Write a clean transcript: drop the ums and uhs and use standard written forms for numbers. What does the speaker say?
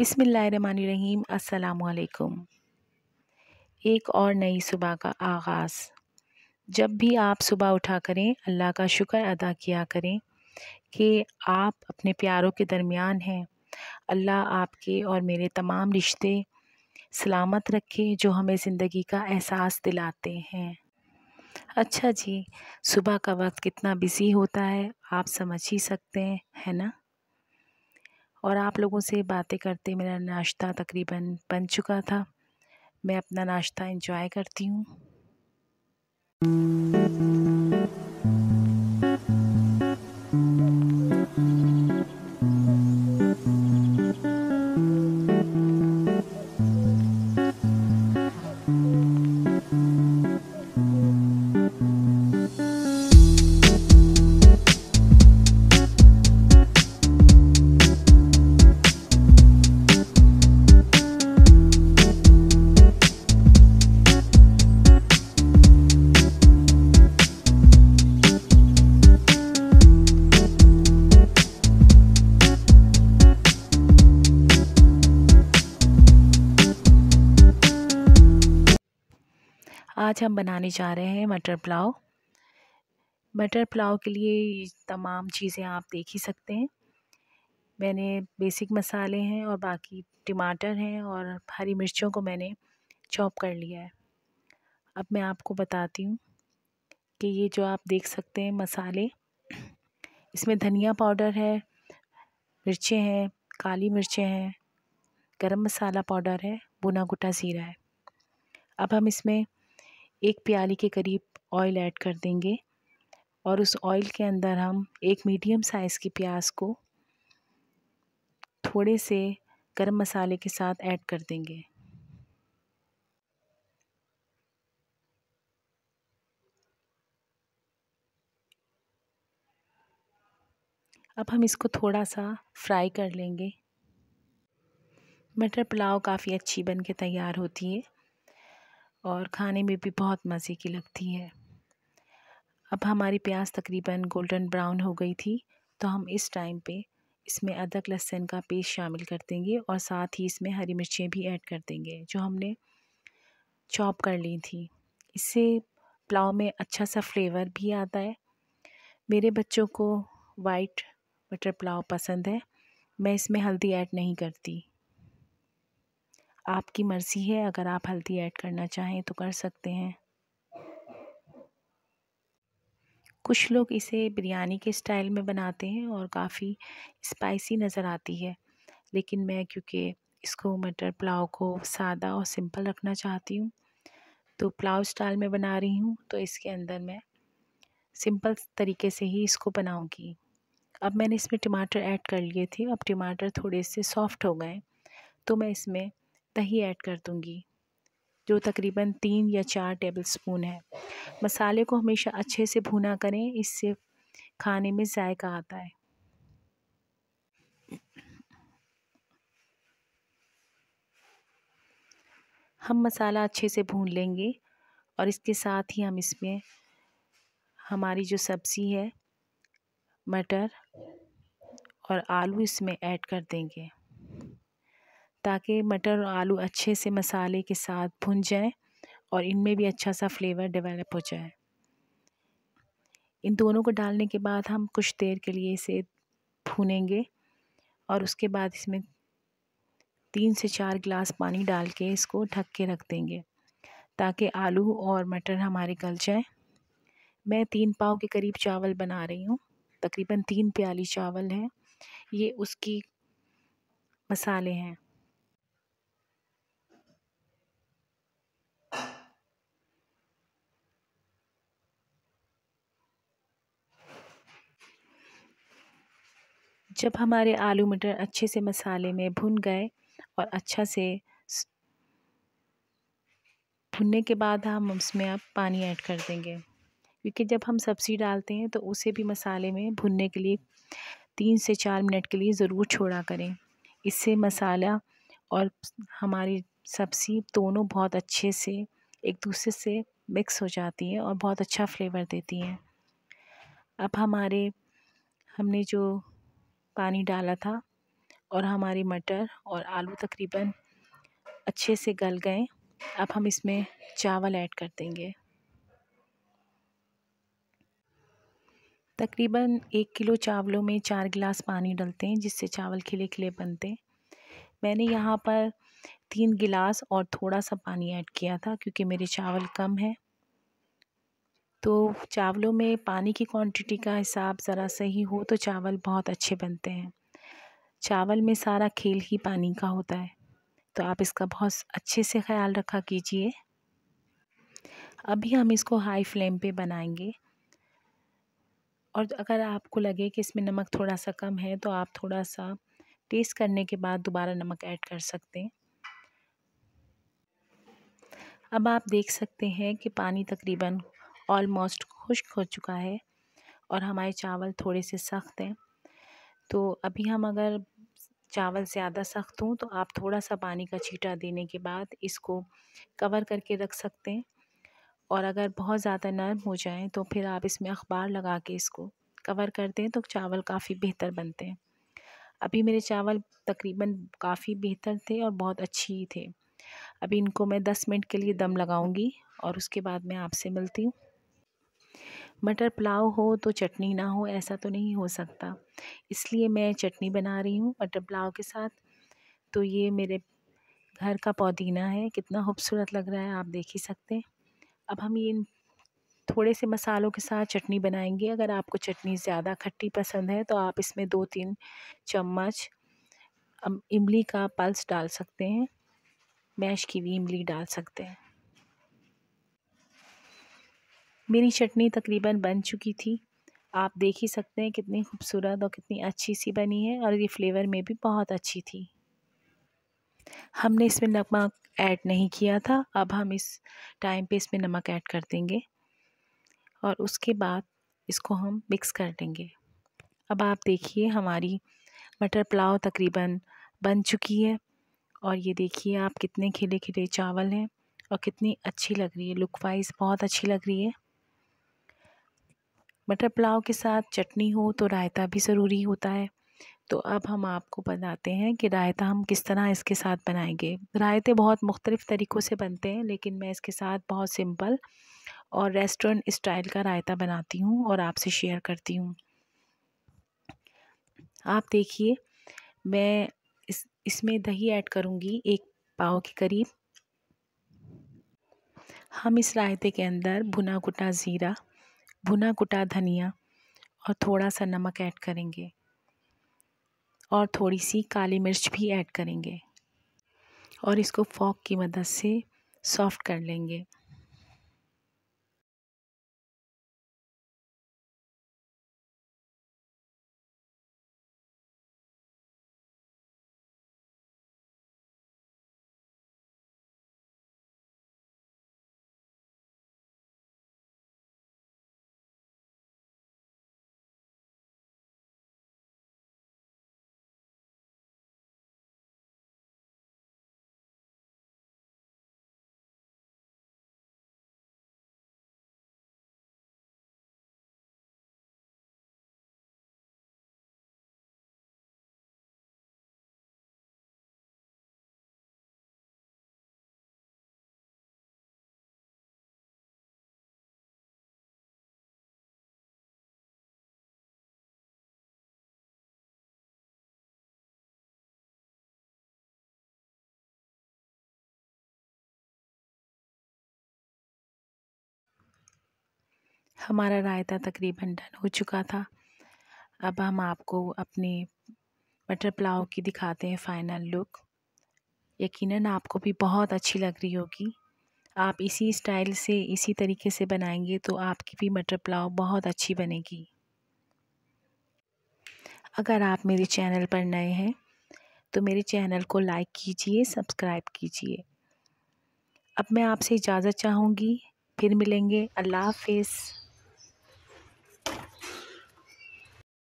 बिस्मिल्लाहिर्रहमानिर्रहीम। अस्सलामुअलैकुम। एक और नई सुबह का आगाज़। जब भी आप सुबह उठा करें, अल्लाह का शुक्र अदा किया करें कि आप अपने प्यारों के दरमियान हैं। अल्लाह आपके और मेरे तमाम रिश्ते सलामत रखे जो हमें ज़िंदगी का एहसास दिलाते हैं। अच्छा जी, सुबह का वक्त कितना बिज़ी होता है, आप समझ ही सकते हैं, है ना? और आप लोगों से बातें करते मेरा नाश्ता तकरीबन बन चुका था। मैं अपना नाश्ता एंजॉय करती हूँ। आज हम बनाने जा रहे हैं मटर पुलाव। मटर पुलाव के लिए तमाम चीज़ें आप देख ही सकते हैं। मैंने बेसिक मसाले हैं और बाकी टमाटर हैं और हरी मिर्चों को मैंने चॉप कर लिया है। अब मैं आपको बताती हूँ कि ये जो आप देख सकते हैं मसाले, इसमें धनिया पाउडर है, मिर्चें हैं, काली मिर्चें हैं, गरम मसाला पाउडर है, भुना कुटा ज़ीरा है। अब हम इसमें 1 प्याली के करीब ऑयल ऐड कर देंगे और उस ऑयल के अंदर हम एक मीडियम साइज़ की प्याज को थोड़े से गरम मसाले के साथ ऐड कर देंगे। अब हम इसको थोड़ा सा फ्राई कर लेंगे। मटर पुलाव काफ़ी अच्छी बन के तैयार होती है और खाने में भी बहुत मज़े की लगती है। अब हमारी प्याज तकरीबन गोल्डन ब्राउन हो गई थी, तो हम इस टाइम पे इसमें अदरक लहसुन का पेस्ट शामिल कर देंगे और साथ ही इसमें हरी मिर्चें भी ऐड कर देंगे जो हमने चॉप कर ली थी। इससे पुलाव में अच्छा सा फ्लेवर भी आता है। मेरे बच्चों को वाइट मटर पुलाव पसंद है, मैं इसमें हल्दी ऐड नहीं करती। आपकी मर्ज़ी है, अगर आप हल्दी ऐड करना चाहें तो कर सकते हैं। कुछ लोग इसे बिरयानी के स्टाइल में बनाते हैं और काफ़ी स्पाइसी नज़र आती है, लेकिन मैं क्योंकि इसको मटर पुलाव को सादा और सिंपल रखना चाहती हूँ, तो पुलाव स्टाइल में बना रही हूँ, तो इसके अंदर मैं सिंपल तरीके से ही इसको बनाऊँगी। अब मैंने इसमें टमाटर ऐड कर लिए थे। अब टमाटर थोड़े से सॉफ्ट हो गए, तो मैं इसमें दही ऐड कर दूँगी, जो तकरीबन 3 या 4 टेबलस्पून है। मसाले को हमेशा अच्छे से भुना करें, इससे खाने में जायका आता है। हम मसाला अच्छे से भून लेंगे और इसके साथ ही हम इसमें हमारी जो सब्ज़ी है, मटर और आलू इसमें ऐड कर देंगे, ताकि मटर और आलू अच्छे से मसाले के साथ भुन जाएं और इनमें भी अच्छा सा फ्लेवर डेवलप हो जाए। इन दोनों को डालने के बाद हम कुछ देर के लिए इसे भूनेंगे और उसके बाद इसमें 3 से 4 गिलास पानी डाल के इसको ढक के रख देंगे, ताकि आलू और मटर हमारे गल जाएं। मैं 3 पाव के करीब चावल बना रही हूँ, तकरीबन 3 प्याली चावल हैं। ये उसकी मसाले हैं। जब हमारे आलू मटर अच्छे से मसाले में भुन गए और अच्छा से भुनने के बाद हम उसमें अब पानी ऐड कर देंगे, क्योंकि जब हम सब्ज़ी डालते हैं तो उसे भी मसाले में भुनने के लिए 3 से 4 मिनट के लिए ज़रूर छोड़ा करें। इससे मसाला और हमारी सब्ज़ी दोनों बहुत अच्छे से एक दूसरे से मिक्स हो जाती हैं और बहुत अच्छा फ्लेवर देती हैं। अब हमने जो पानी डाला था और हमारी मटर और आलू तकरीबन अच्छे से गल गए। अब हम इसमें चावल ऐड कर देंगे। तकरीबन 1 किलो चावलों में 4 गिलास पानी डलते हैं, जिससे चावल खिले खिले बनते हैं। मैंने यहाँ पर 3 गिलास और थोड़ा सा पानी ऐड किया था, क्योंकि मेरे चावल कम है। तो चावलों में पानी की क्वांटिटी का हिसाब ज़रा सही हो तो चावल बहुत अच्छे बनते हैं। चावल में सारा खेल ही पानी का होता है, तो आप इसका बहुत अच्छे से ख्याल रखा कीजिए। अभी हम इसको हाई फ्लेम पे बनाएंगे, और अगर आपको लगे कि इसमें नमक थोड़ा सा कम है तो आप थोड़ा सा टेस्ट करने के बाद दोबारा नमक ऐड कर सकते हैं। अब आप देख सकते हैं कि पानी तकरीबन ऑलमोस्ट खुश्क हो चुका है और हमारे चावल थोड़े से सख्त हैं। तो अभी हम अगर चावल ज़्यादा सख्त हों तो आप थोड़ा सा पानी का छींटा देने के बाद इसको कवर करके रख सकते हैं, और अगर बहुत ज़्यादा नरम हो जाएं तो फिर आप इसमें अखबार लगा के इसको कवर कर दें तो चावल काफ़ी बेहतर बनते हैं। अभी मेरे चावल तकरीबन काफ़ी बेहतर थे और बहुत अच्छी ही थे। अभी इनको मैं 10 मिनट के लिए दम लगाऊंगी और उसके बाद मैं आपसे मिलती हूँ। मटर पुलाव हो तो चटनी ना हो, ऐसा तो नहीं हो सकता, इसलिए मैं चटनी बना रही हूँ मटर पुलाव के साथ। तो ये मेरे घर का पुदीना है, कितना खूबसूरत लग रहा है, आप देख ही सकते हैं। अब हम ये थोड़े से मसालों के साथ चटनी बनाएंगे। अगर आपको चटनी ज़्यादा खट्टी पसंद है तो आप इसमें 2-3 चम्मच इमली का पल्स डाल सकते हैं, मैश की हुई इमली डाल सकते हैं। मेरी चटनी तकरीबन बन चुकी थी, आप देख ही सकते हैं कितनी खूबसूरत और कितनी अच्छी सी बनी है, और ये फ्लेवर में भी बहुत अच्छी थी। हमने इसमें नमक ऐड नहीं किया था, अब हम इस टाइम पे इसमें नमक ऐड कर देंगे और उसके बाद इसको हम मिक्स कर देंगे। अब आप देखिए हमारी मटर पुलाव तकरीबन बन चुकी है, और ये देखिए आप कितने खिले खिले चावल हैं और कितनी अच्छी लग रही है, लुक वाइज बहुत अच्छी लग रही है। मटर पुलाव के साथ चटनी हो तो रायता भी ज़रूरी होता है। तो अब हम आपको बताते हैं कि रायता हम किस तरह इसके साथ बनाएंगे। रायते बहुत मुख्तलिफ़ तरीक़ों से बनते हैं, लेकिन मैं इसके साथ बहुत सिंपल और रेस्टोरेंट स्टाइल का रायता बनाती हूँ और आपसे शेयर करती हूँ। आप देखिए मैं इसमें दही ऐड करूँगी 1 पाव के करीब। हम इस रायते के अंदर भुना कुटा ज़ीरा, भुना कुटा धनिया और थोड़ा सा नमक ऐड करेंगे, और थोड़ी सी काली मिर्च भी ऐड करेंगे, और इसको फॉक की मदद से सॉफ़्ट कर लेंगे। हमारा रायता तकरीबन डन हो चुका था। अब हम आपको अपने मटर पुलाव की दिखाते हैं फ़ाइनल लुक। यकीनन आपको भी बहुत अच्छी लग रही होगी। आप इसी स्टाइल से इसी तरीके से बनाएंगे तो आपकी भी मटर पुलाव बहुत अच्छी बनेगी। अगर आप मेरे चैनल पर नए हैं तो मेरे चैनल को लाइक कीजिए, सब्सक्राइब कीजिए। अब मैं आपसे इजाज़त चाहूँगी, फिर मिलेंगे। अल्लाह हाफ़िज़।